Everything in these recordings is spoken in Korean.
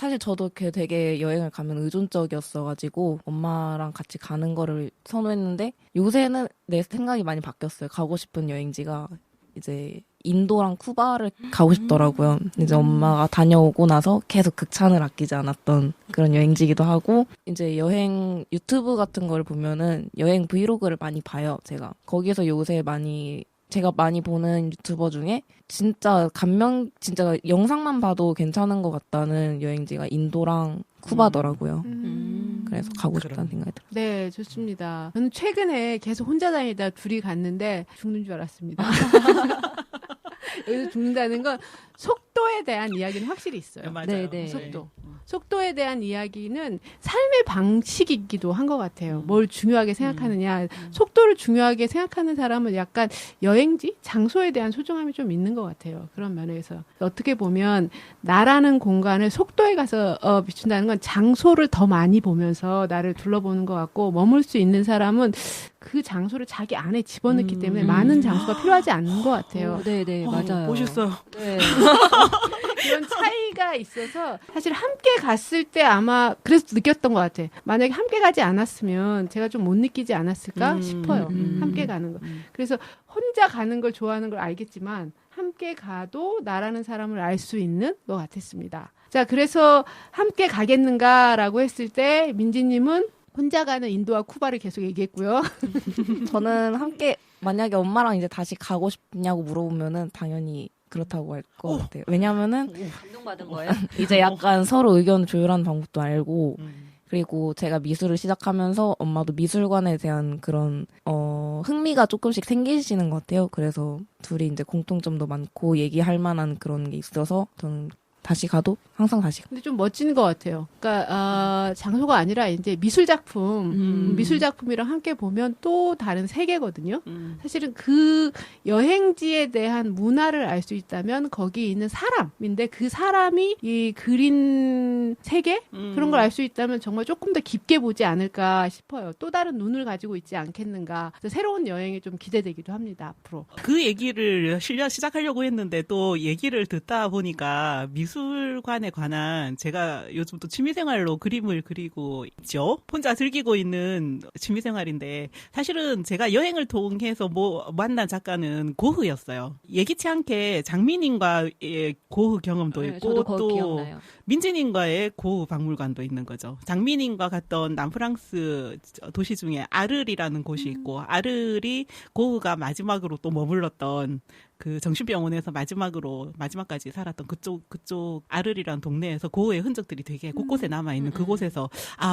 사실 저도 되게 여행을 가면 의존적이었어가지고 엄마랑 같이 가는 거를 선호했는데 요새는 내 생각이 많이 바뀌었어요. 가고 싶은 여행지가 이제 인도랑 쿠바를 가고 싶더라고요. 이제 엄마가 다녀오고 나서 계속 극찬을 아끼지 않았던 그런 여행지기도 하고 이제 여행 유튜브 같은 걸 보면은 여행 브이로그를 많이 봐요. 제가 거기서 요새 제가 많이 보는 유튜버 중에 진짜 진짜 영상만 봐도 괜찮은 것 같다는 여행지가 인도랑 쿠바더라고요. 그래서 가고 싶다는 생각이 들어요. 네, 좋습니다. 저는 최근에 계속 혼자 다니다 둘이 갔는데 죽는 줄 알았습니다. 여기서 죽는다는 건 속도에 대한 이야기는 확실히 있어요. 맞아요. 네. 속도에 대한 이야기는 삶의 방식이기도 한 것 같아요. 뭘 중요하게 생각하느냐. 속도를 중요하게 생각하는 사람은 약간 여행지, 장소에 대한 소중함이 좀 있는 것 같아요. 그런 면에서. 어떻게 보면 나라는 공간을 속도에 가서 비춘다는 건 장소를 더 많이 보면서 나를 둘러보는 것 같고 머물 수 있는 사람은 그 장소를 자기 안에 집어넣기 때문에 많은 장소가 필요하지 않는 것 같아요. 네네, 맞아요. 멋있어요. 네. 이런 차이가 있어서 사실 함께 갔을 때 아마 그래서 느꼈던 것 같아. 만약에 함께 가지 않았으면 제가 좀 못 느끼지 않았을까 싶어요. 함께 가는 거. 그래서 혼자 가는 걸 좋아하는 걸 알겠지만 함께 가도 나라는 사람을 알 수 있는 것 같았습니다. 자, 그래서 함께 가겠는가라고 했을 때 민지님은 혼자 가는 인도와 쿠바를 계속 얘기했고요. 저는 만약에 엄마랑 이제 다시 가고 싶냐고 물어보면은 당연히 그렇다고 할 것 같아요. 왜냐면은 감동받은 거예요? 이제 약간 서로 의견 조율하는 방법도 알고 그리고 제가 미술을 시작하면서 엄마도 미술관에 대한 그런 흥미가 조금씩 생기시는 것 같아요. 그래서 둘이 이제 공통점도 많고 얘기할 만한 그런 게 있어서 저는 다시 가도 항상 다시 가. 근데 좀 멋진 것 같아요. 그러니까 장소가 아니라 이제 미술 작품이랑 함께 보면 또 다른 세계거든요. 사실은 그 여행지에 대한 문화를 알 수 있다면 거기 있는 사람인데 그 사람이 이 그린 세계 그런 걸 알 수 있다면 정말 조금 더 깊게 보지 않을까 싶어요. 또 다른 눈을 가지고 있지 않겠는가. 그래서 새로운 여행이 좀 기대되기도 합니다. 앞으로. 그 얘기를 시작하려고 했는데 또 얘기를 듣다 보니까 미술관에 관한 제가 요즘 또 취미생활로 그림을 그리고 있죠. 혼자 즐기고 있는 취미생활인데 사실은 제가 여행을 통해서 만난 작가는 고흐였어요. 예기치 않게 장민님과의 고흐 경험도 있고 저도 또 기억나요. 민지님과의 고흐 박물관도 있는 거죠. 장민님과 갔던 남프랑스 도시 중에 아르리라는 곳이 있고 아르리 고흐가 마지막으로 또 머물렀던 그 정신병원에서 마지막까지 살았던 그쪽 아르리라는 동네에서 고흐의 흔적들이 되게 곳곳에 남아있는 그곳에서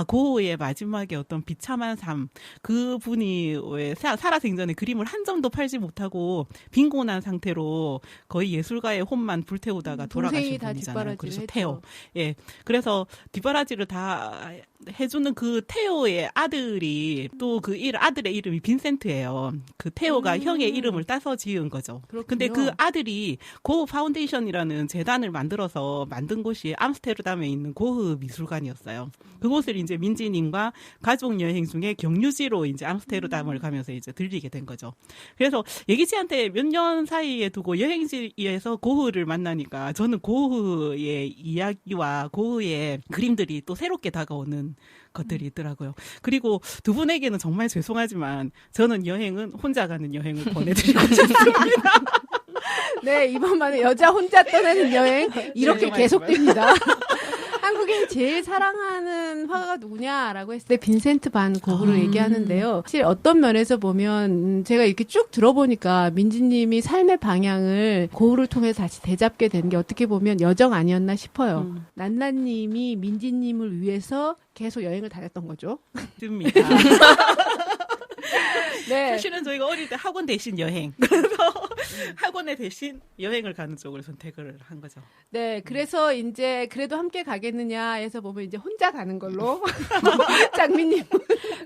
고흐의 마지막에 어떤 비참한 삶, 그분이 왜 살아생전에 그림을 한 점도 팔지 못하고 빈곤한 상태로 거의 예술가의 홈만 불태우다가 돌아가신 분이잖아요. 그래서 테오. 예. 그래서 뒷바라지를 다 해주는 그 테오의 아들이 또 그 아들의 이름이 빈센트예요. 그 테오가 형의 이름을 따서 지은 거죠. 그렇군요. 근데 그 아들이 고흐 파운데이션이라는 재단을 만든 곳이 암스테르담에 있는 고흐 미술관이었어요. 그곳을 이제 민지님과 가족 여행 중에 경유지로 이제 암스테르담을 가면서 이제 들리게 된 거죠. 그래서 예기치 않게 몇 년 사이에 두고 여행지에서 고흐를 만나니까 저는 고흐의 이야기와 고흐의 그림들이 또 새롭게 다가오는 것들이 있더라고요. 그리고 두 분에게는 정말 죄송하지만 저는 혼자 가는 여행을 보내드리고 싶습니다. 네, 이번만에 여자 혼자 떠나는 여행 이렇게 계속됩니다. 한국인이 제일 사랑하는 화가가 누구냐라고 했을 때 빈센트 반 고흐를 얘기하는데요. 사실 어떤 면에서 보면 제가 이렇게 쭉 들어보니까 민지님이 삶의 방향을 고흐를 통해서 다시 되잡게 된 게 어떻게 보면 여정 아니었나 싶어요. 난나님이 민지님을 위해서 계속 여행을 다녔던 거죠. 맞습니다. 네. 사실은 저희가 어릴 때 학원 대신 여행. 그래서 학원에 대신 여행을 가는 쪽을 선택을 한 거죠. 네, 그래서 이제 그래도 함께 가겠느냐 해서 보면 이제 혼자 가는 걸로. 장민님.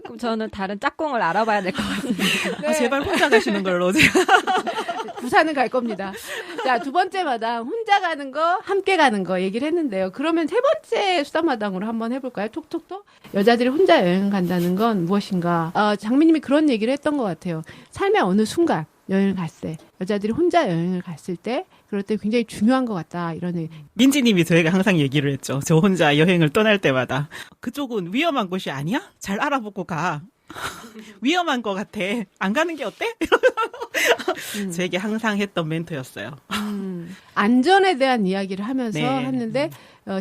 그럼 저는 다른 짝꿍을 알아봐야 될 것 같습니다. 네. 제발 혼자 가시는 걸로 제가. 부산은 갈 겁니다. 자, 두 번째 마당 혼자 가는 거, 함께 가는 거 얘기를 했는데요. 그러면 세 번째 수다마당으로 한번 해볼까요? 톡톡톡. 여자들이 혼자 여행 간다는 건 무엇인가? 장미님이 그런 얘기를 했던 것 같아요. 삶의 어느 순간 여행을 갔을 때, 여자들이 혼자 여행을 갔을 때, 그럴 때 굉장히 중요한 것 같다. 이런 얘기. 민지님이 저희가 항상 얘기를 했죠. 저 혼자 여행을 떠날 때마다 그쪽은 위험한 곳이 아니야? 잘 알아보고 가. 위험한 것 같아. 안 가는 게 어때? 저에게 항상 했던 멘트였어요. 안전에 대한 이야기를 하면서 네. 했는데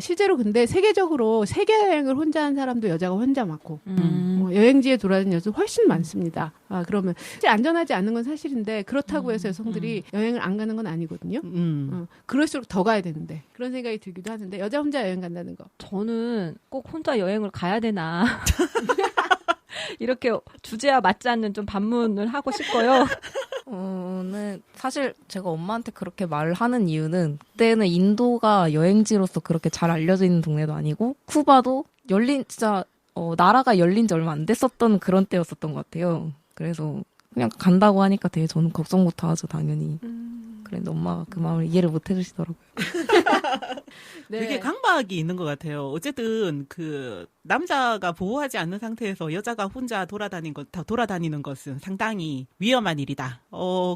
실제로 근데 세계적으로 세계 여행을 혼자 한 사람도 여자가 혼자 많고 여행지에 돌아다니는 여자 훨씬 많습니다. 그러면 실제 안전하지 않은 건 사실인데 그렇다고 해서 여성들이 여행을 안 가는 건 아니거든요. 그럴수록 더 가야 되는데 그런 생각이 들기도 하는데 여자 혼자 여행 간다는 거. 저는 꼭 혼자 여행을 가야 되나. 이렇게 주제와 맞지 않는 좀 반문을 하고 싶고요. 네, 사실 제가 엄마한테 그렇게 말을 하는 이유는 그때는 인도가 여행지로서 그렇게 잘 알려져 있는 동네도 아니고 쿠바도 진짜 나라가 열린 지 얼마 안 됐었던 그런 때였었던 것 같아요. 그래서 그냥 간다고 하니까 되게 저는 걱정부터 하죠, 당연히. 그런데 엄마가 그 마음을 이해를 못 해주시더라고요. 네. 되게 강박이 있는 것 같아요. 어쨌든 그 남자가 보호하지 않는 상태에서 여자가 혼자 돌아다니는 것은 상당히 위험한 일이다.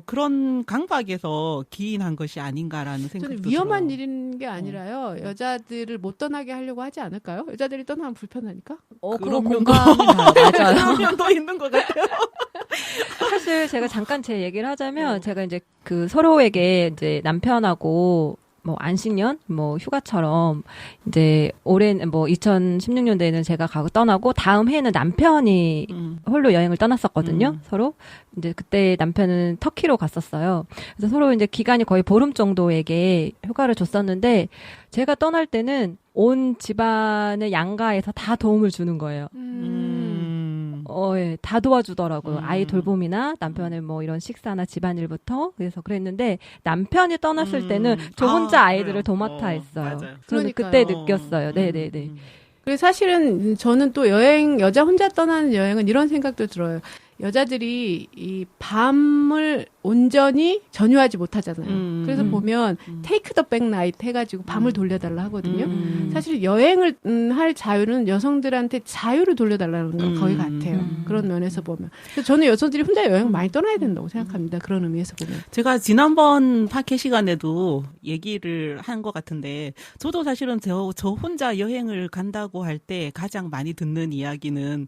그런 강박에서 기인한 것이 아닌가라는 생각도 저는 위험한 들어요. 일인 게 아니라요. 여자들을 못 떠나게 하려고 하지 않을까요? 여자들이 떠나면 불편하니까? 그거 그런 공감이 가요. 맞아요. 면도 있는 것 같아요. 사실 제가 잠깐 제 얘기를 하자면 제가 이제 그 서로에게 이제 남편하고 뭐 안식년, 뭐 휴가처럼 이제 올해 뭐 2016년도에는 제가 가고 떠나고 다음 해에는 남편이 홀로 여행을 떠났었거든요. 서로 이제 그때 남편은 터키로 갔었어요. 그래서 서로 이제 기간이 거의 보름 정도에게 휴가를 줬었는데 제가 떠날 때는 온 집안의 양가에서 다 도움을 주는 거예요. 예, 다 도와주더라고요. 아이 돌봄이나 남편의 뭐 이런 식사나 집안일부터. 그래서 그랬는데 남편이 떠났을 때는 저 혼자 아이들을 그래요. 도맡아 했어요. 맞아요. 저는 그러니까요. 그때 느꼈어요. 네네네. 그래서 사실은 저는 또 여자 혼자 떠나는 여행은 이런 생각도 들어요. 여자들이 이 밤을 온전히 전유하지 못하잖아요. 그래서 보면 테이크 더 백 나이트 해가지고 밤을 돌려달라 하거든요. 사실 여행을 할 자유는 여성들한테 자유를 돌려달라는 건 거의 같아요. 그런 면에서 보면. 그래서 저는 여성들이 혼자 여행 많이 떠나야 된다고 생각합니다. 그런 의미에서 보면. 제가 지난번 팟캐 시간에도 얘기를 한 것 같은데 저도 사실은 저 혼자 여행을 간다고 할 때 가장 많이 듣는 이야기는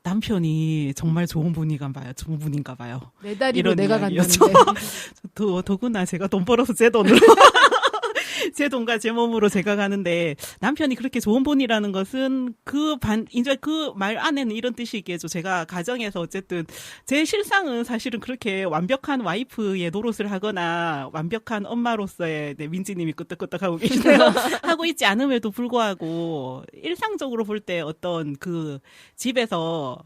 남편이 정말 좋은 분인가 봐요. 내 다리로 이런 내가 이야기였죠. 간다는데. 더구나 제가 돈 벌어서 제 돈으로 제 돈과 제 몸으로 제가 가는데 남편이 그렇게 좋은 분이라는 것은 이제 그 말 안에는 이런 뜻이겠죠. 제가 가정에서 어쨌든 제 실상은 사실은 그렇게 완벽한 와이프의 노릇을 하거나 완벽한 엄마로서의 민지님이 끄떡끄떡 하고 계시네요. 하고 있지 않음에도 불구하고 일상적으로 볼 때 어떤 그 집에서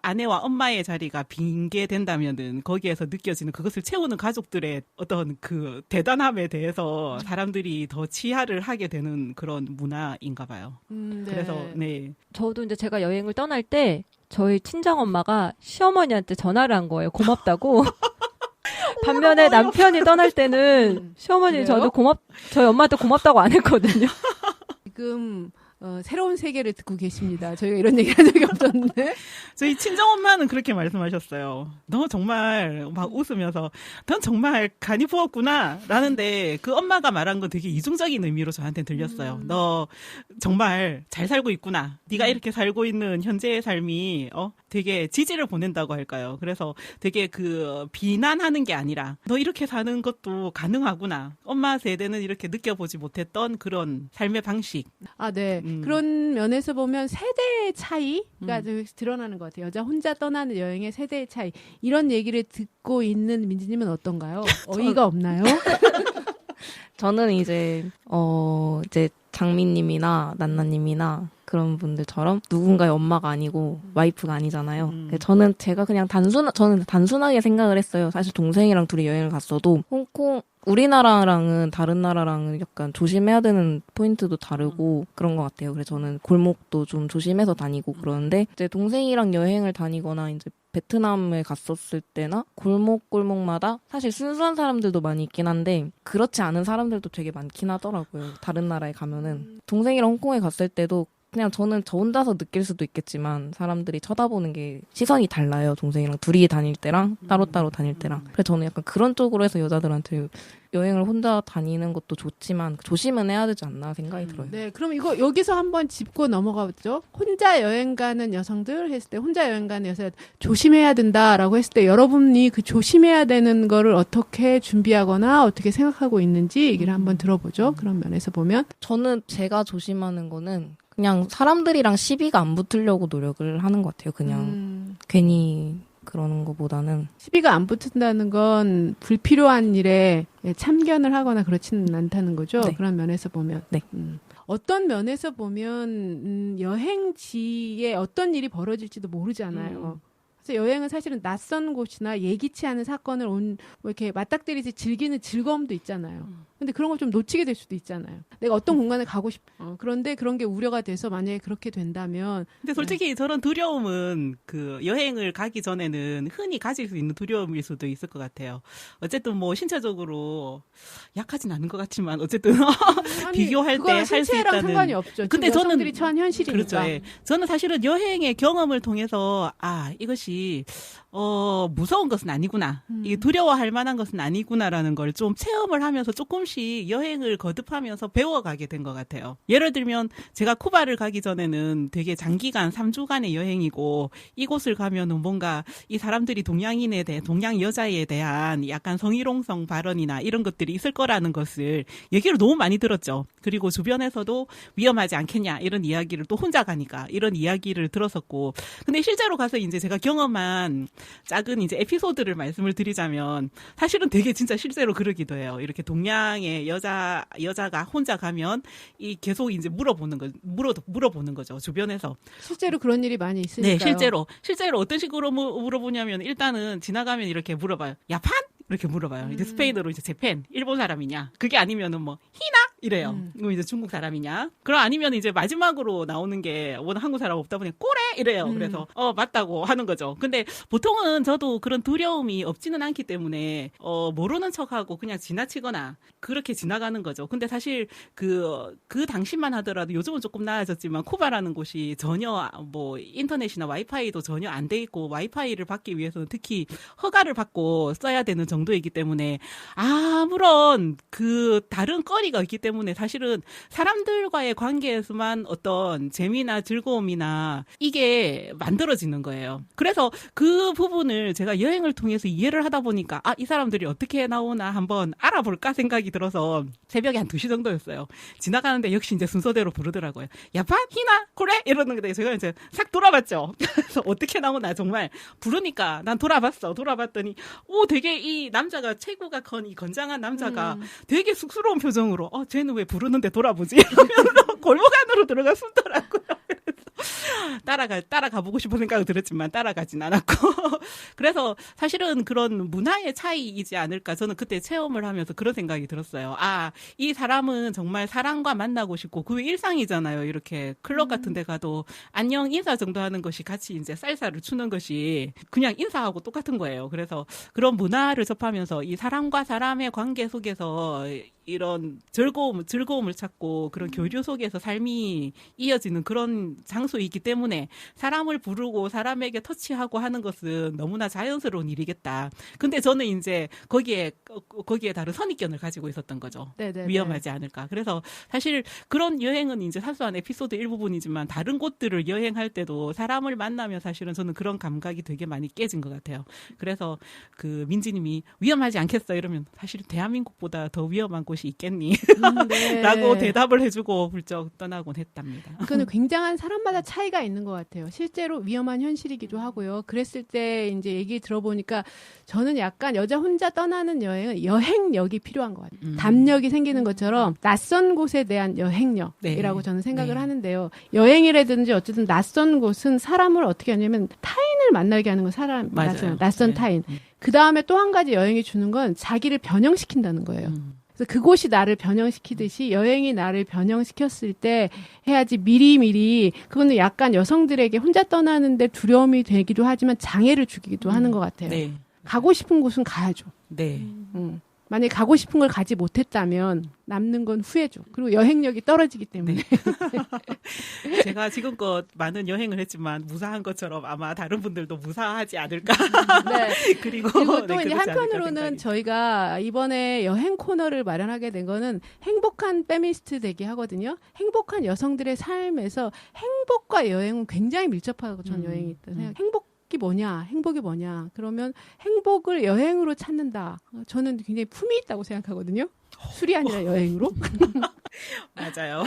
아내와 엄마의 자리가 빈게 된다면은 거기에서 느껴지는 그것을 채우는 가족들의 어떤 그 대단함에 대해서 사람들이 더 치하를 하게 되는 그런 문화인가 봐요. 네. 그래서 네. 저도 이제 제가 여행을 떠날 때 저희 친정 엄마가 시어머니한테 전화를 한 거예요. 고맙다고. 반면에 남편이 떠날 때는 시어머니 그래요? 저희 엄마한테 고맙다고 안 했거든요. 지금 새로운 세계를 듣고 계십니다. 저희가 이런 얘기 한 적이 없었는데. 저희 친정엄마는 그렇게 말씀하셨어요. 너 정말 막 웃으면서 넌 정말 간이 부었구나 라는데 그 엄마가 말한 건 되게 이중적인 의미로 저한테 들렸어요. 너 정말 잘 살고 있구나. 네가 이렇게 살고 있는 현재의 삶이 되게 지지를 보낸다고 할까요? 그래서 되게 그 비난하는 게 아니라 너 이렇게 사는 것도 가능하구나. 엄마 세대는 이렇게 느껴보지 못했던 그런 삶의 방식. 네. 그런 면에서 보면 세대의 차이가 드러나는 것 같아요. 여자 혼자 떠나는 여행의 세대의 차이. 이런 얘기를 듣고 있는 민지님은 어떤가요? 어이가 없나요? 저는 이제 장미님이나 난나님이나 그런 분들처럼 누군가의 엄마가 아니고 와이프가 아니잖아요. 저는 단순하게 생각을 했어요. 사실 동생이랑 둘이 여행을 갔어도 우리나라랑은 다른 나라랑은 약간 조심해야 되는 포인트도 다르고 그런 것 같아요. 그래서 저는 골목도 좀 조심해서 다니고 그러는데 이제 동생이랑 여행을 다니거나 이제 베트남에 갔었을 때나 골목마다 사실 순수한 사람들도 많이 있긴 한데 그렇지 않은 사람들도 되게 많긴 하더라고요. 다른 나라에 가면은. 동생이랑 홍콩에 갔을 때도 그냥 저는 저 혼자서 느낄 수도 있겠지만 사람들이 쳐다보는 게 시선이 달라요. 동생이랑 둘이 다닐 때랑 따로따로 다닐 때랑. 그래서 저는 약간 그런 쪽으로 해서 여자들한테 여행을 혼자 다니는 것도 좋지만 조심은 해야 되지 않나 생각이 들어요. 네, 그럼 이거 여기서 한번 짚고 넘어가보죠. 혼자 여행 가는 여성들 했을 때 혼자 여행 가는 여성 조심해야 된다라고 했을 때 여러분이 그 조심해야 되는 거를 어떻게 준비하거나 어떻게 생각하고 있는지 얘기를 한번 들어보죠. 그런 면에서 보면 저는 제가 조심하는 거는 그냥 사람들이랑 시비가 안 붙으려고 노력을 하는 것 같아요. 그냥 괜히 그러는 것보다는. 시비가 안 붙는다는 건 불필요한 일에 참견을 하거나 그렇지는 않다는 거죠. 네. 그런 면에서 보면. 네. 어떤 면에서 보면 여행지에 어떤 일이 벌어질지도 모르잖아요. 그래서 여행은 사실은 낯선 곳이나 예기치 않은 사건을 뭐 이렇게 맞닥뜨리지 즐기는 즐거움도 있잖아요. 근데 그런 걸 좀 놓치게 될 수도 있잖아요. 내가 어떤 공간에 가고 싶어. 그런데 그런 게 우려가 돼서 만약에 그렇게 된다면. 근데 솔직히 저런 두려움은 그 여행을 가기 전에는 흔히 가질 수 있는 두려움일 수도 있을 것 같아요. 어쨌든 뭐 신체적으로 약하진 않은 것 같지만 어쨌든 비교할 때 할 수 신체랑 있다는. 상관이 없죠. 근데 여성들이 저는 처한 현실이니까. 그렇죠. 예. 저는 사실은 여행의 경험을 통해서 이것이 무서운 것은 아니구나. 이게 두려워할 만한 것은 아니구나라는 걸 좀 체험을 하면서 조금씩 여행을 거듭하면서 배워가게 된 것 같아요. 예를 들면 제가 쿠바를 가기 전에는 되게 장기간 3주간의 여행이고 이곳을 가면은 뭔가 이 사람들이 동양 여자에 대한 약간 성희롱성 발언이나 이런 것들이 있을 거라는 것을 얘기를 너무 많이 들었죠. 그리고 주변에서도 위험하지 않겠냐 이런 이야기를 또 혼자 가니까 이런 이야기를 들었었고 근데 실제로 가서 이제 제가 경험한 작은 이제 에피소드를 말씀을 드리자면 사실은 되게 진짜 실제로 그러기도 해요. 이렇게 동양의 여자가 혼자 가면 이 계속 이제 물어보는 거죠. 주변에서. 실제로 그런 일이 많이 있으니까요. 네, 실제로 어떤 식으로 물어보냐면 일단은 지나가면 이렇게 물어봐요. 야판? 이렇게 물어봐요. 이제 스페인어로 이제 재팬, 일본 사람이냐? 그게 아니면은 뭐 히나? 이래요. 그럼 이제 중국 사람이냐? 그럼 아니면 이제 마지막으로 나오는 게 워낙 한국 사람 없다 보니 꼬레? 이래요. 그래서 맞다고 하는 거죠. 근데 보통은 저도 그런 두려움이 없지는 않기 때문에 모르는 척하고 그냥 지나치거나 그렇게 지나가는 거죠. 근데 사실 그 당시만 하더라도 요즘은 조금 나아졌지만 쿠바라는 곳이 전혀 뭐 인터넷이나 와이파이도 전혀 안 돼 있고 와이파이를 받기 위해서는 특히 허가를 받고 써야 되는 정도이기 때문에 아무런 그 다른 거리가 있기 때문에 사실은 사람들과의 관계에서만 어떤 재미나 즐거움이나 이게 만들어지는 거예요. 그래서 그 부분을 제가 여행을 통해서 이해를 하다 보니까 이 사람들이 어떻게 나오나 한번 알아볼까 생각이 들어서 새벽에 한 2시 정도였어요. 지나가는데 역시 이제 순서대로 부르더라고요. 야판? 히나? 코레? 이러는 데 제가 이제 싹 돌아봤죠. 그래서 어떻게 나오나 정말 부르니까 난 돌아봤더니 되게 이 남자가 체구가 건 이 건장한 남자가 되게 쑥스러운 표정으로 쟤는 왜 부르는데 돌아보지? 이러면서 골목 안으로 들어가 숨더라고요. 따라가 보고 싶은 생각은 들었지만 따라가진 않았고 그래서 사실은 그런 문화의 차이이지 않을까 저는 그때 체험을 하면서 그런 생각이 들었어요. 이 사람은 정말 사람과 만나고 싶고 그게 일상이잖아요. 이렇게 클럽 같은 데 가도 안녕 인사 정도 하는 것이 같이 이제 살사를 추는 것이 그냥 인사하고 똑같은 거예요. 그래서 그런 문화를 접하면서 이 사람과 사람의 관계 속에서 이런 즐거움을 찾고 그런 교류 속에서 삶이 이어지는 그런 장소이기 때문에 사람을 부르고 사람에게 터치하고 하는 것은 너무나 자연스러운 일이겠다. 근데 저는 이제 거기에 다른 선입견을 가지고 있었던 거죠. 네네네. 위험하지 않을까. 그래서 사실 그런 여행은 이제 사소한 에피소드 일부분이지만 다른 곳들을 여행할 때도 사람을 만나면 사실은 저는 그런 감각이 되게 많이 깨진 것 같아요. 그래서 그 민지님이 위험하지 않겠어 이러면 사실 대한민국보다 더 위험한 곳이 있겠니? 네. 라고 대답을 해주고 훌쩍 떠나곤 했답니다. 그거는 굉장한 사람마다 차이가 있는 것 같아요. 실제로 위험한 현실이기도 하고요. 그랬을 때 이제 얘기 들어보니까 저는 약간 여자 혼자 떠나는 여행은 여행력이 필요한 것 같아요. 담력이 생기는 것처럼 낯선 곳에 대한 여행력이라고 저는 생각을 하는데요. 여행이라든지 어쨌든 낯선 곳은 사람을 어떻게 하냐면 타인을 만나게 하는 건 맞아요. 낯선 타인. 그 다음에 또 한 가지 여행이 주는 건 자기를 변형시킨다는 거예요. 그래서 그곳이 나를 변형시키듯이 여행이 나를 변형시켰을 때 해야지 미리미리 그거는 약간 여성들에게 혼자 떠나는데 두려움이 되기도 하지만 장애를 주기도 하는 것 같아요. 네. 가고 싶은 곳은 가야죠. 네. 만약에 가고 싶은 걸 가지 못했다면 남는 건 후회죠. 그리고 여행력이 떨어지기 때문에. 제가 지금껏 많은 여행을 했지만 무사한 것처럼 아마 다른 분들도 무사하지 않을까. 네. 그리고 또 네, 이제 그렇지 않을까 한편으로는 생각이. 저희가 이번에 여행 코너를 마련하게 된 거는 행복한 페미니스트 되기 하거든요. 행복한 여성들의 삶에서 행복과 여행은 굉장히 밀접하고 전 여행이 있다 생각. 행복이 뭐냐? 그러면 행복을 여행으로 찾는다. 저는 굉장히 품이 있다고 생각하거든요. 술이 아니라 여행으로. 맞아요.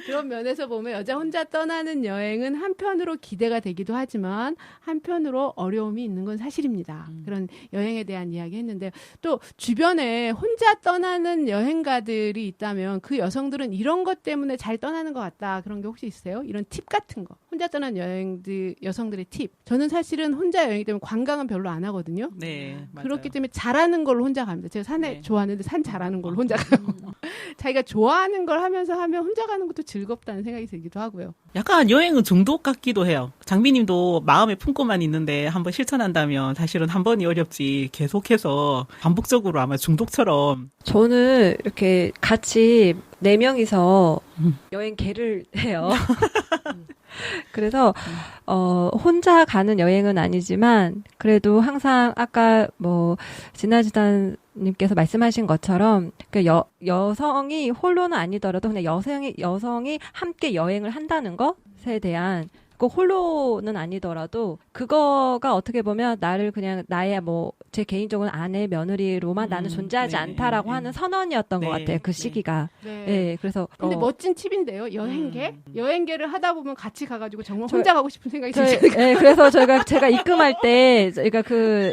그런 면에서 보면 여자 혼자 떠나는 여행은 한편으로 기대가 되기도 하지만 한편으로 어려움이 있는 건 사실입니다. 그런 여행에 대한 이야기 했는데 또 주변에 혼자 떠나는 여행가들이 있다면 그 여성들은 이런 것 때문에 잘 떠나는 것 같다. 그런 게 혹시 있어요? 이런 팁 같은 거. 혼자 떠나는 여성들의 팁. 저는 사실은 혼자 여행이기 때문에 관광은 별로 안 하거든요. 네, 맞아요. 그렇기 때문에 잘하는 걸로 혼자 갑니다. 제가 산에 네. 좋아하는데 산 잘하는 걸로 혼자 가요. 자기가 좋아하는 걸 하면서 하면 혼자 가는 것도 즐겁다는 생각이 들기도 하고요. 약간 여행은 중독 같기도 해요. 장비님도 마음에 품고만 있는데 한번 실천한다면 사실은 한 번이 어렵지 계속해서 반복적으로 아마 중독처럼. 저는 이렇게 같이 4명이서 여행 계를 해요. 그래서 혼자 가는 여행은 아니지만 그래도 항상 아까 뭐 진아지단님께서 말씀하신 것처럼 그 여성이 홀로는 아니더라도 그냥 여성이 함께 여행을 한다는 것에 대한 꼭 홀로는 아니더라도 그거가 어떻게 보면 나를 그냥 나의 뭐 제 개인적인 아내 며느리로만 나는 존재하지 네, 않다라고 네. 하는 선언이었던 것 네, 같아요. 그 네. 시기가. 네. 네, 그래서 근데 멋진 팁인데요. 여행계? 음. 여행계를 하다 보면 같이 가가지고 정말 혼자 가고 싶은 생각이 저희, 들죠. 네, 그래서 제가 입금할 때, 저희가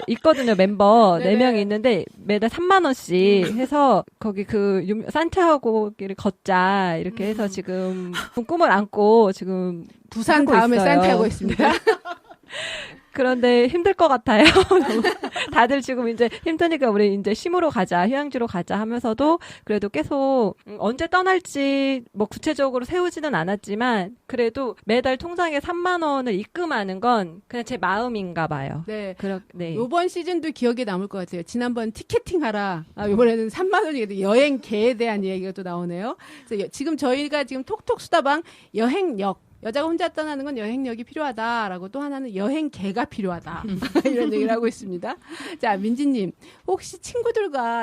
있거든요, member 네네. 4명이 있는데, 매달 3만원씩 해서, 거기 산티아고를 걷자, 이렇게 해서 지금, 꿈을 안고, 지금, 부산 하고 다음에 있어요. 산티아고 있습니다. 그런데 힘들 것 같아요. 다들 지금 이제 힘드니까 우리 이제 쉼으로 가자, 휴양지로 가자 하면서도 그래도 계속 언제 떠날지 뭐 구체적으로 세우지는 않았지만 그래도 매달 통장에 3만 원을 입금하는 건 그냥 제 마음인가 봐요. 네. 네. 요번 시즌도 기억에 남을 것 같아요. 지난번 티켓팅 하라. 요번에는 3만 원이 여행계에 대한 이야기가 또 나오네요. 그래서 지금 저희가 지금 톡톡 수다방 여행력. 여자가 혼자 떠나는 건 여행력이 필요하다라고 또 하나는 여행계가 필요하다. 이런 얘기를 하고 있습니다. 자, 민지님. 혹시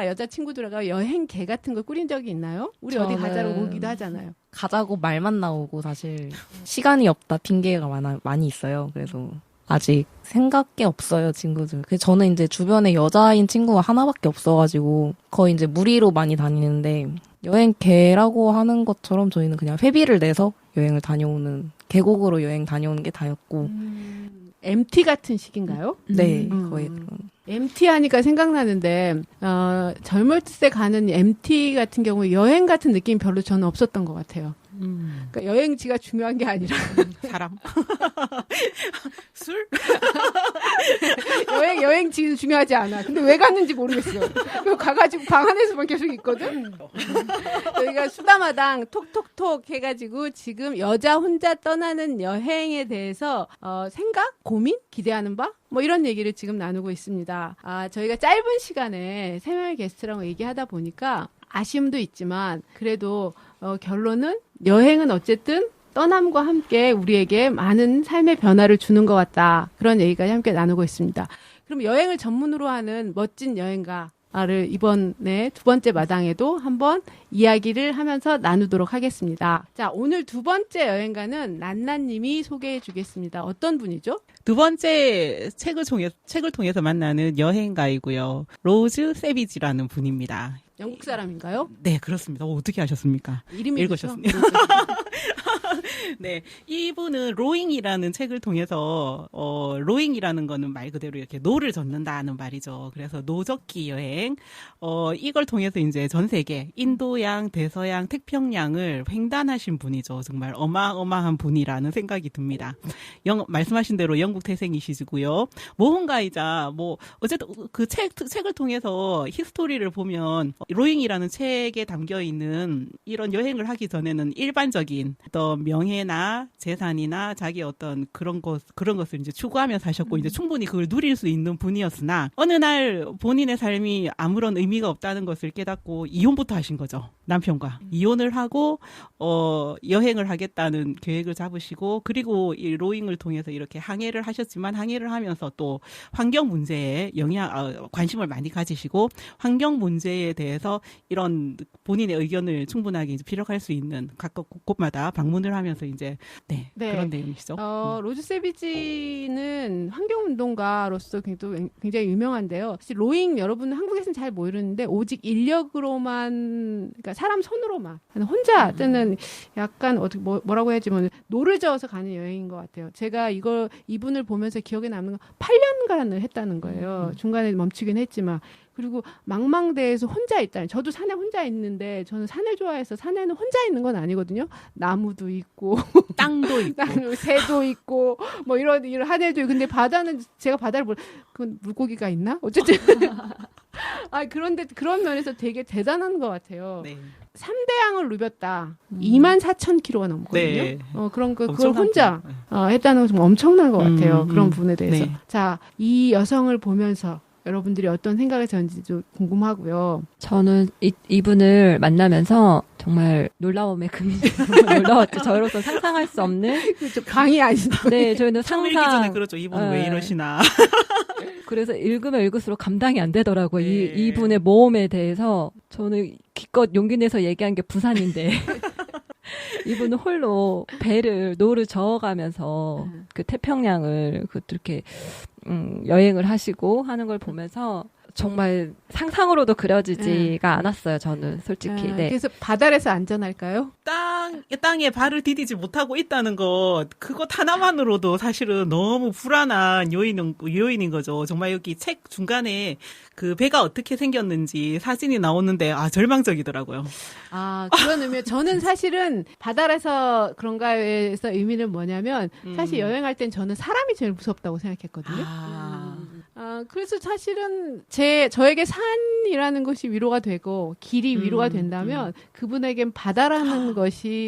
여자 친구들과 여행계 같은 거 꾸린 적이 있나요? 우리 어디 저는 가자고 오기도 하잖아요. 가자고 말만 나오고 사실 시간이 없다 핑계가 많이 있어요. 그래서 아직 생각이 없어요, 친구들. 그래서 저는 이제 주변에 여자인 친구가 하나밖에 없어가지고 거의 이제 무리로 많이 다니는데 여행계라고 하는 것처럼 저희는 그냥 회비를 내서 여행을 다녀오는, 계곡으로 여행 다녀오는 게 다였고. MT 같은 식인가요? 네, 거의 그런. MT 하니까 생각나는데 젊을 때 가는 MT 같은 경우 여행 같은 느낌이 별로 저는 없었던 것 같아요. 그러니까 여행지가 중요한 게 아니라 사람. 술? 여행지는 중요하지 않아. 근데 왜 갔는지 모르겠어. 가가지고 방 안에서만 계속 있거든. 저희가 수다마당 톡톡톡 해가지고 지금 여자 혼자 떠나는 여행에 대해서 생각, 고민, 기대하는 바 뭐 이런 얘기를 지금 나누고 있습니다. 저희가 짧은 시간에 3명의 게스트랑 얘기하다 보니까 아쉬움도 있지만 그래도 결론은 여행은 어쨌든 떠남과 함께 우리에게 많은 삶의 변화를 주는 것 같다. 그런 얘기까지 함께 나누고 있습니다. 그럼 여행을 전문으로 하는 멋진 여행가를 이번에 2번째 마당에도 한번 이야기를 하면서 나누도록 하겠습니다. 자, 오늘 2번째 여행가는 난나님이 소개해 주겠습니다. 어떤 분이죠? 2번째 책을 통해서 만나는 여행가이고요. 로즈 세비지라는 분입니다. 영국 사람인가요? 네, 그렇습니다. 어떻게 아셨습니까? 이름이 읽으셨습니다. 네, 이분은 로잉이라는 책을 통해서 로잉이라는 거는 말 그대로 이렇게 노를 젓는다는 말이죠. 그래서 노젓기 여행 이걸 통해서 이제 전 세계 인도양, 대서양, 태평양을 횡단하신 분이죠. 정말 어마어마한 분이라는 생각이 듭니다. 말씀하신 대로 영국 태생이시고요. 모험가이자 뭐 어쨌든 그 책을 통해서 히스토리를 보면 로잉이라는 책에 담겨 있는 이런 여행을 하기 전에는 일반적인 어떤 명예나 재산이나 자기 어떤 그런 것을 이제 추구하면서 하셨고 이제 충분히 그걸 누릴 수 있는 분이었으나 어느 날 본인의 삶이 아무런 의미가 없다는 것을 깨닫고 이혼부터 하신 거죠. 남편과 이혼을 하고 여행을 하겠다는 계획을 잡으시고 그리고 이 로잉을 통해서 이렇게 항해를 하셨지만 항해를 하면서 또 환경 문제에 관심을 많이 가지시고 환경 문제에 대해서 이런 본인의 의견을 충분하게 이제 피력할 수 있는 각각 곳곳마다 방문을 하면서 이제 네. 그런 내용이시죠. 로즈 세비지는 환경운동가로서 굉장히 유명한데요. 사실 로잉 여러분은 한국에서는 잘 모르는데 오직 인력으로만 그러니까 사람 손으로만 혼자 뜨는 약간 어떻게 뭐라고 해야지 노를 저어서 가는 여행인 것 같아요. 제가 이분을 보면서 기억에 남는 건 8년간을 했다는 거예요. 중간에 멈추긴 했지만. 그리고 망망대해에서 혼자 있다니. 저도 산에 혼자 있는데 저는 산을 좋아해서 산에는 혼자 있는 건 아니거든요. 나무도 있고 땅도 있고 새도 있고 뭐 이런 하늘도 있고. 근데 바다는 제가 바다를 그건 물고기가 있나? 어쨌든 그런데 그런 면에서 되게 대단한 것 같아요. 네. 3대양을 누볐다. 24,000km가 넘거든요. 네. 그걸 혼자 했다는 건 좀 엄청난 것 같아요. 그런 부분에 대해서. 네. 자, 이 여성을 보면서 여러분들이 어떤 생각을 전지도 궁금하고요. 저는 이분을 만나면서 정말 놀라움에 금이 놀라웠죠. 저로서 상상할 수 없는. 그렇죠. 강의 아니죠. 네, 저희는 상상. 읽기 전에 그렇죠. 이분은 왜 이러시나. 그래서 읽으면 읽을수록 감당이 안 되더라고요. 네. 이분의 모험에 대해서 저는 기껏 용기 내서 얘기한 게 부산인데. 이분은 홀로 노를 저어가면서 그 태평양을 이렇게 여행을 하시고 하는 걸 보면서 정말 상상으로도 그려지지가 않았어요. 저는 솔직히. 네. 그래서 바다에서 안전할까요? 땅에 발을 디디지 못하고 있다는 것 그것 하나만으로도 사실은 너무 불안한 요인인 거죠. 정말 여기 책 중간에 그 배가 어떻게 생겼는지 사진이 나오는데 절망적이더라고요. 그런 의미. 저는 사실은 바다에서 그런가에서 의미는 뭐냐면 사실 여행할 땐 저는 사람이 제일 무섭다고 생각했거든요. 그래서 사실은 저에게 산이라는 것이 위로가 되고 길이 위로가 된다면 그분에겐 바다라는 것이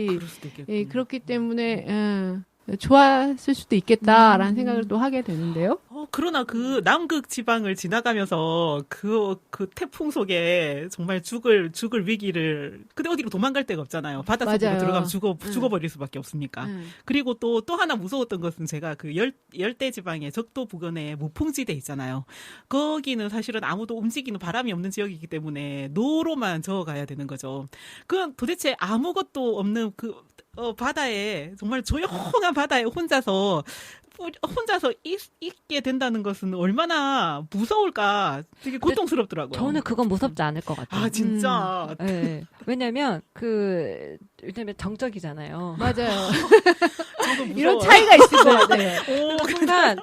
그렇기 때문에 좋았을 수도 있겠다라는 생각을 또 하게 되는데요. 그러나 그 남극 지방을 지나가면서 그 태풍 속에 정말 죽을 위기를 근데 어디로 도망갈 데가 없잖아요. 바닷속으로 들어가면 죽어버릴 수밖에 없으니까. 그리고 또 하나 무서웠던 것은 제가 그 열대 지방의 적도 부근에 무풍지대 있잖아요. 거기는 사실은 아무도 움직이는 바람이 없는 지역이기 때문에 노로만 저어가야 되는 거죠. 그건 도대체 아무것도 없는 바다에 정말 조용한 바다에 혼자서 있게 된다는 것은 얼마나 무서울까 되게 고통스럽더라고요. 저는 그건 무섭지 않을 것 같아요. 진짜. 네. 왜냐면 왜냐면 정적이잖아요. 맞아요. 이런 차이가 있을 것 같아요. 그 순간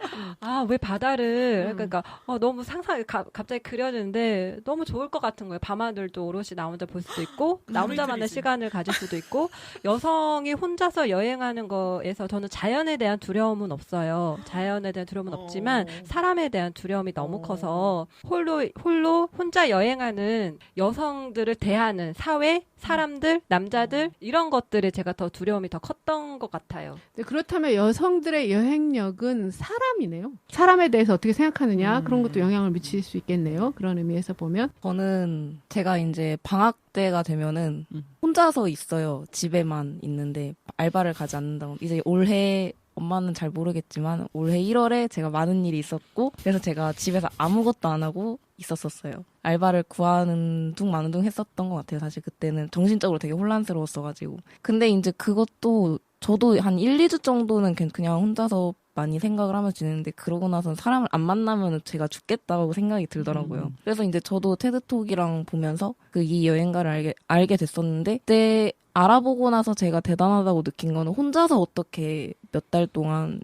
왜 바다를 그러니까 너무 갑자기 그려지는데 너무 좋을 것 같은 거예요. 밤하늘도 오롯이 나 혼자 볼 수도 있고 나 혼자만의 시간을 가질 수도 있고 여성이 혼자서 여행하는 거에서 저는 자연에 대한 두려움은 없어요. 자연에 대한 두려움은 없지만 사람에 대한 두려움이 너무 커서 홀로 혼자 여행하는 여성들을 대하는 사회, 사람들, 남자들 이런 것들에 제가 더 두려움이 더 컸던 것 같아요. 네, 그렇다면 여성들의 여행력은 사람이네요. 사람에 대해서 어떻게 생각하느냐 그런 것도 영향을 미칠 수 있겠네요. 그런 의미에서 보면 저는 제가 이제 방학 때가 되면은 혼자서 있어요. 집에만 있는데 알바를 가지 않는다고. 이제 올해 엄마는 잘 모르겠지만 올해 1월에 제가 많은 일이 있었고 그래서 제가 집에서 아무것도 안 하고 있었어요. 알바를 구하는 둥 마는 둥 했었던 것 같아요. 사실 그때는 정신적으로 되게 혼란스러웠어가지고. 근데 이제 그것도 저도 한 1, 2주 정도는 그냥 혼자서 많이 생각을 하면서 지냈는데 그러고 나서는 사람을 안 만나면 제가 죽겠다고 생각이 들더라고요. 그래서 이제 저도 테드톡이랑 보면서 이 여행가를 알게 됐었는데 그때 알아보고 나서 제가 대단하다고 느낀 거는 혼자서 어떻게 몇 달 동안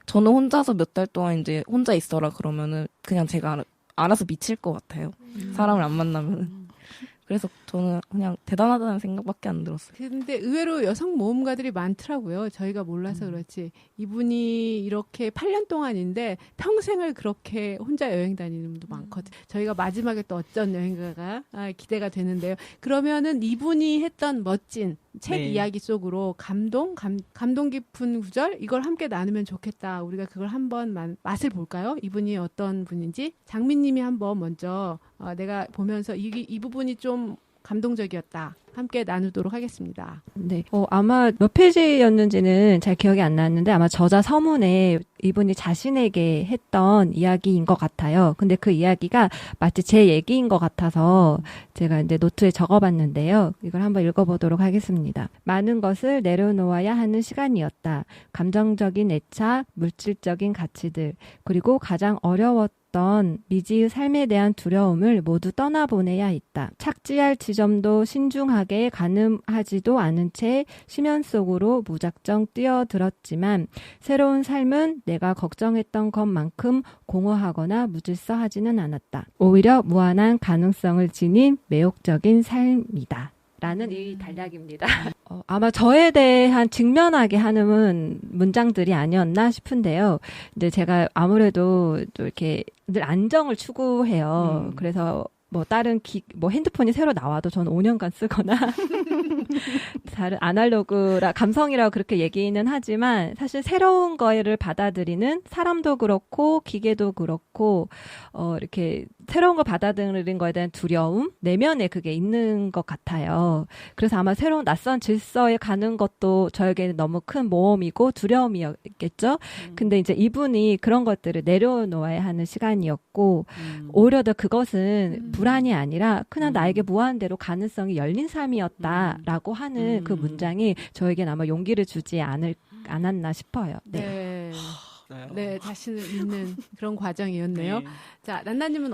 저는 혼자서 몇 달 동안 이제 혼자 있어라 그러면은 그냥 제가 알아서 미칠 것 같아요. 사람을 안 만나면은. 그래서 저는 그냥 대단하다는 생각밖에 안 들었어요. 근데 의외로 여성 모험가들이 많더라고요. 저희가 몰라서 그렇지. 이분이 이렇게 8년 동안인데 평생을 그렇게 혼자 여행 다니는 분도 많거든요. 저희가 마지막에 또 어떤 여행가가 기대가 되는데요. 그러면은 이분이 했던 멋진 책 네. 이야기 속으로 감동 깊은 구절 이걸 함께 나누면 좋겠다. 우리가 그걸 한번 맛을 볼까요? 이분이 어떤 분인지 장민님이 한번 먼저 내가 보면서 이 부분이 좀 감동적이었다. 함께 나누도록 하겠습니다. 네. 아마 몇 페이지였는지는 잘 기억이 안 나는데 아마 저자 서문에 이분이 자신에게 했던 이야기인 것 같아요. 근데 그 이야기가 마치 제 얘기인 것 같아서 제가 이제 노트에 적어봤는데요. 이걸 한번 읽어보도록 하겠습니다. 많은 것을 내려놓아야 하는 시간이었다. 감정적인 애착, 물질적인 가치들, 그리고 가장 어려웠던 미지의 삶에 대한 두려움을 모두 떠나보내야 했다. 착지할 지점도 신중하게 가늠하지도 않은 채 심연 속으로 무작정 뛰어들었지만 새로운 삶은 내가 걱정했던 것만큼 공허하거나 무질서하지는 않았다. 오히려 무한한 가능성을 지닌 매혹적인 삶이다. 라는 이 단락입니다. 아마 저에 대한 직면하게 하는 문장들이 아니었나 싶은데요. 근데 제가 아무래도 또 이렇게 늘 안정을 추구해요. 그래서 뭐 다른 핸드폰이 새로 나와도 저는 5년간 쓰거나 다른 아날로그라 감성이라고 그렇게 얘기는 하지만 사실 새로운 거를 받아들이는 사람도 그렇고 기계도 그렇고 이렇게 새로운 걸 받아들이는 거에 대한 두려움 내면에 그게 있는 것 같아요. 그래서 아마 새로운 낯선 질서에 가는 것도 저에게는 너무 큰 모험이고 두려움이었겠죠. 근데 이제 이분이 그런 것들을 내려놓아야 하는 시간이었고 오히려 더 그것은 불안이 아니라 그냥 나에게 무한대로 가능성이 열린 삶이었다라고 하는 그 문장이 저에게는 아마 용기를 주지 않았나 싶어요. 네. 네, 자신을 믿는 그런 과정이었네요. 네. 자, 난나님은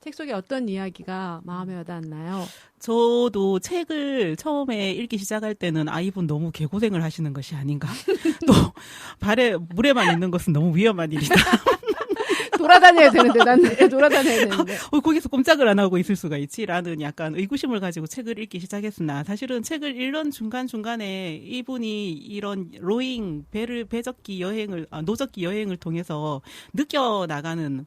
책 속에 어떤 이야기가 마음에 와닿았나요? 저도 책을 처음에 읽기 시작할 때는 이분 너무 개고생을 하시는 것이 아닌가. 또 물에만 있는 것은 너무 위험한 일이다. 돌아다녀야 되는데 난 돌아다녀야 되는데. 거기서 꼼짝을 안 하고 있을 수가 있지라는 약간 의구심을 가지고 책을 읽기 시작했으나 사실은 책을 읽는 중간중간에 이분이 이런 로잉 배적기 여행을 노적기 여행을 통해서 느껴나가는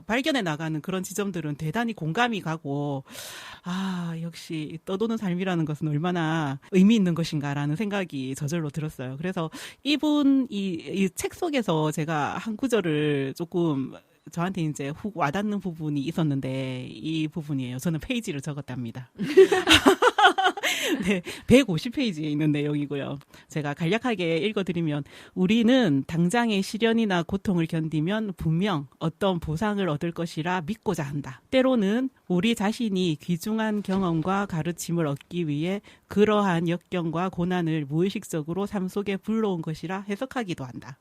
발견해 나가는 그런 지점들은 대단히 공감이 가고 역시 떠도는 삶이라는 것은 얼마나 의미 있는 것인가라는 생각이 저절로 들었어요. 그래서 이분 이 책 속에서 제가 한 구절을 조금 저한테 이제 훅 와닿는 부분이 있었는데 이 부분이에요. 저는 페이지를 적었답니다. 네, 150페이지에 있는 내용이고요. 제가 간략하게 읽어드리면 우리는 당장의 시련이나 고통을 견디면 분명 어떤 보상을 얻을 것이라 믿고자 한다. 때로는 우리 자신이 귀중한 경험과 가르침을 얻기 위해 그러한 역경과 고난을 무의식적으로 삶 속에 불러온 것이라 해석하기도 한다.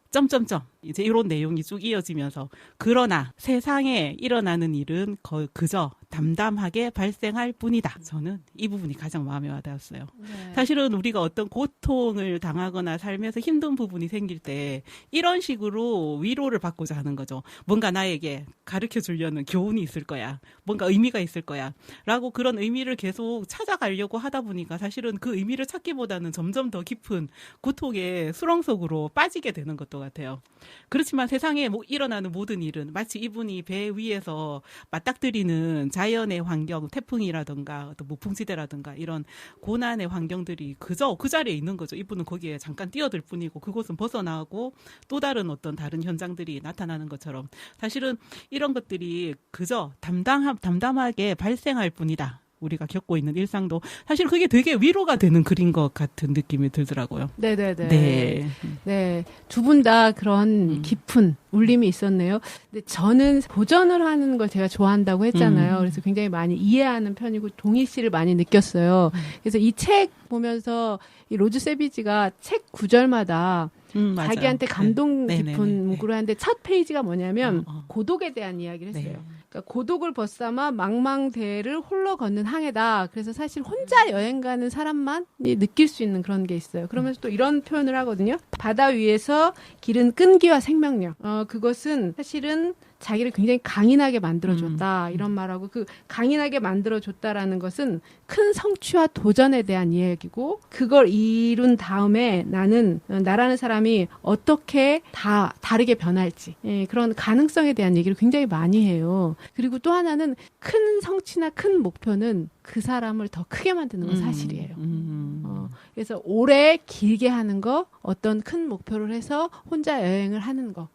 이제 이런 내용이 쭉 이어지면서 그러나 세상에 일어나는 일은 그저 담담하게 발생할 뿐이다. 저는 이 부분이 가장 마음에 와닿았어요. 네. 사실은 우리가 어떤 고통을 당하거나 삶에서 힘든 부분이 생길 때 이런 식으로 위로를 받고자 하는 거죠. 뭔가 나에게 가르쳐 주려는 교훈이 있을 거야. 뭔가 의미가 있을 거야. 라고 그런 의미를 계속 찾아가려고 하다 보니까 사실은 그 의미를 찾기보다는 점점 더 깊은 고통의 수렁 속으로 빠지게 되는 것도 같아요. 그렇지만 세상에 일어나는 모든 일은 마치 이분이 배 위에서 맞닥뜨리는 자연의 환경, 태풍이라든가 어떤 무풍지대라든가 이런 고난의 환경들이 그저 그 자리에 있는 거죠. 이분은 거기에 잠깐 뛰어들 뿐이고 그곳은 벗어나고 또 다른 다른 현장들이 나타나는 것처럼 사실은 이런 것들이 그저 담담하게 발생할 뿐이다. 우리가 겪고 있는 일상도 사실 그게 되게 위로가 되는 글인 것 같은 느낌이 들더라고요. 네네네. 네. 네. 두 분 다 그런 깊은 울림이 있었네요. 근데 저는 고전을 하는 걸 제가 좋아한다고 했잖아요. 그래서 굉장히 많이 이해하는 편이고 동의시를 많이 느꼈어요. 그래서 이 책 보면서 이 로즈 세비지가 책 구절마다 자기한테 감동 깊은 문구를 하는데 첫 페이지가 뭐냐면 고독에 대한 이야기를 했어요. 그러니까 고독을 벗삼아 망망대해를 홀로 걷는 항해다. 그래서 사실 혼자 여행 가는 사람만 느낄 수 있는 그런 게 있어요. 그러면서 또 이런 표현을 하거든요. 바다 위에서 기른 끈기와 생명력. 그것은 사실은 자기를 굉장히 강인하게 만들어줬다 이런 말하고 그 강인하게 만들어줬다라는 것은 큰 성취와 도전에 대한 이야기고 그걸 이룬 다음에 나라는 사람이 어떻게 다 다르게 변할지 그런 가능성에 대한 얘기를 굉장히 많이 해요. 그리고 또 하나는 큰 성취나 큰 목표는 그 사람을 더 크게 만드는 건 사실이에요. 그래서 오래 길게 하는 거 어떤 큰 목표를 해서 혼자 여행을 하는 거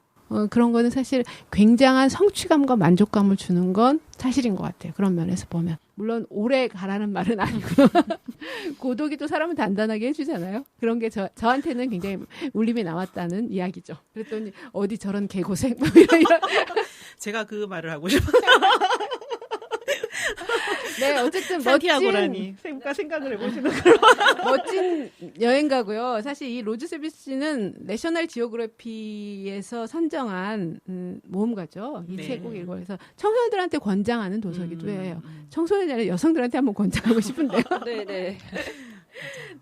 그런 거는 사실 굉장한 성취감과 만족감을 주는 건 사실인 것 같아요. 그런 면에서 보면. 물론 오래 가라는 말은 아니고 고독이 또 사람을 단단하게 해주잖아요. 그런 게 저한테는 굉장히 울림이 남았다는 이야기죠. 그랬더니 어디 저런 개고생 뭐 이런 제가 그 말을 하고 싶어요. 네, 어쨌든 사기하고라니 생각을 해보시는 걸로. 멋진 여행가고요. 사실 이 로즈 세비스는 내셔널 지오그래피에서 선정한 모험가죠. 이 책 꼭 읽어요. 그래서 청소년들한테 권장하는 도서기도 해요. 청소년이 아니라 여성들한테 한번 권장하고 싶은데요. 네네.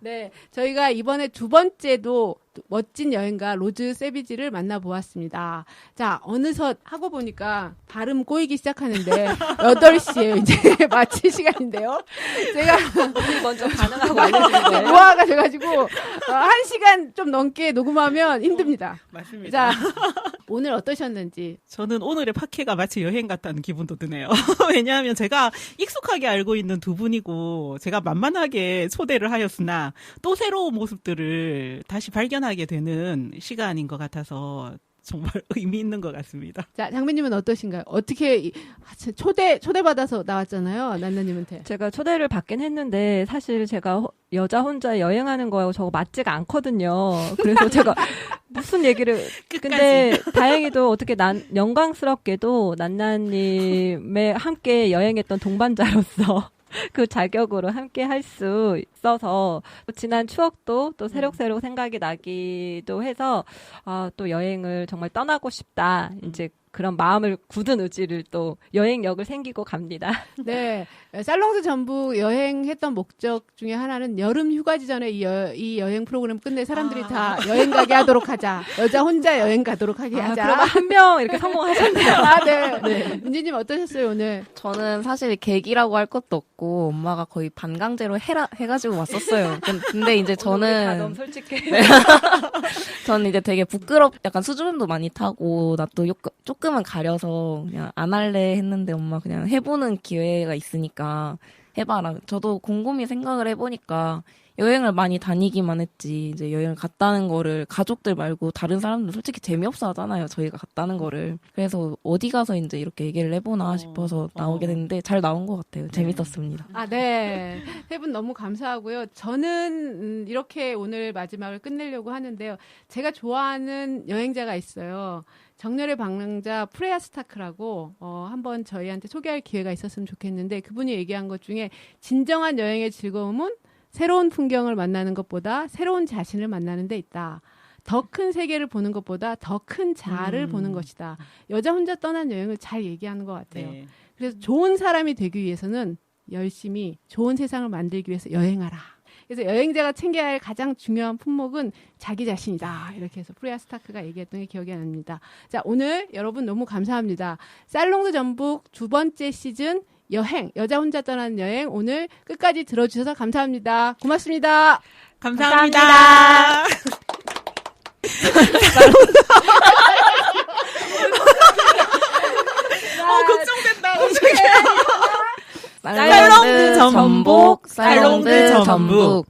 네, 저희가 이번에 두 번째도 멋진 여행가 로즈 세비지를 만나보았습니다. 자, 어느덧 하고 보니까 발음 꼬이기 시작하는데 8시에 이제 마칠 시간인데요. 제가 오늘 먼저 반응하고 알려주는 거예요. 노화가 돼가지고 1시간 좀 넘게 녹음하면 힘듭니다. 맞습니다. 자, 오늘 어떠셨는지. 저는 오늘의 팟캐가 마치 여행 같다는 기분도 드네요. 왜냐하면 제가 익숙하게 알고 있는 두 분이고 제가 만만하게 초대를 하였으나 또 새로운 모습들을 다시 발견하게 되는 시간인 것 같아서 정말 의미 있는 것 같습니다. 자, 장미님은 어떠신가요? 어떻게 초대받아서 나왔잖아요, 난나님한테. 제가 초대를 받긴 했는데 사실 제가 여자 혼자 여행하는 거하고 저거 맞지가 않거든요. 그래서 제가 무슨 얘기를 근데 다행히도 어떻게 영광스럽게도 난나님의 함께 여행했던 동반자로서 그 자격으로 함께 할 수 있어서 지난 추억도 또 새록새록 생각이 나기도 해서 또 여행을 정말 떠나고 싶다. 이제 그런 마음을 굳은 의지를 또 여행력을 생기고 갑니다. 네. 살롱드 전북 여행했던 목적 중에 하나는 여름 휴가지 전에 이 여행 프로그램 끝내 사람들이 다 여행 가게 하도록 하자. 여자 혼자 여행 가도록 하게 하자. 그러면 한 명 이렇게 성공하셨네요. 네. 민지님 어떠셨어요, 오늘? 저는 사실 계기라고 할 것도 없고 엄마가 거의 반강제로 해가지고 왔었어요. 근데 이제 다 저는 너무 솔직해. 네. 저는 이제 되게 약간 수줍음도 많이 타고 나 또 조금은 가려서 그냥 안 할래 했는데 엄마 그냥 해보는 기회가 있으니까 해봐라. 저도 곰곰이 생각을 해보니까 여행을 많이 다니기만 했지 이제 여행을 갔다는 거를 가족들 말고 다른 사람들 솔직히 재미없어 하잖아요. 저희가 갔다는 거를. 그래서 어디 가서 이제 이렇게 얘기를 해보나 싶어서 나오게 됐는데 잘 나온 것 같아요. 재밌었습니다. 네. 세 분 너무 감사하고요. 저는 이렇게 오늘 마지막을 끝내려고 하는데요. 제가 좋아하는 여행자가 있어요. 정열의 방랑자 프레야 스타크라고 한번 저희한테 소개할 기회가 있었으면 좋겠는데 그분이 얘기한 것 중에 진정한 여행의 즐거움은 새로운 풍경을 만나는 것보다 새로운 자신을 만나는 데 있다. 더 큰 세계를 보는 것보다 더 큰 자아를 보는 것이다. 여자 혼자 떠난 여행을 잘 얘기하는 것 같아요. 네. 그래서 좋은 사람이 되기 위해서는 열심히 좋은 세상을 만들기 위해서 여행하라. 그래서 여행자가 챙겨야 할 가장 중요한 품목은 자기 자신이다. 이렇게 해서 프레야 스타크가 얘기했던 게 기억이 납니다. 자, 오늘 여러분 너무 감사합니다. 살롱드 전북 두 번째 시즌 여행, 여자 혼자 떠나는 여행 오늘 끝까지 들어주셔서 감사합니다. 고맙습니다. 감사합니다. 걱정된다. 살롱드 전북, 살롱드 전북.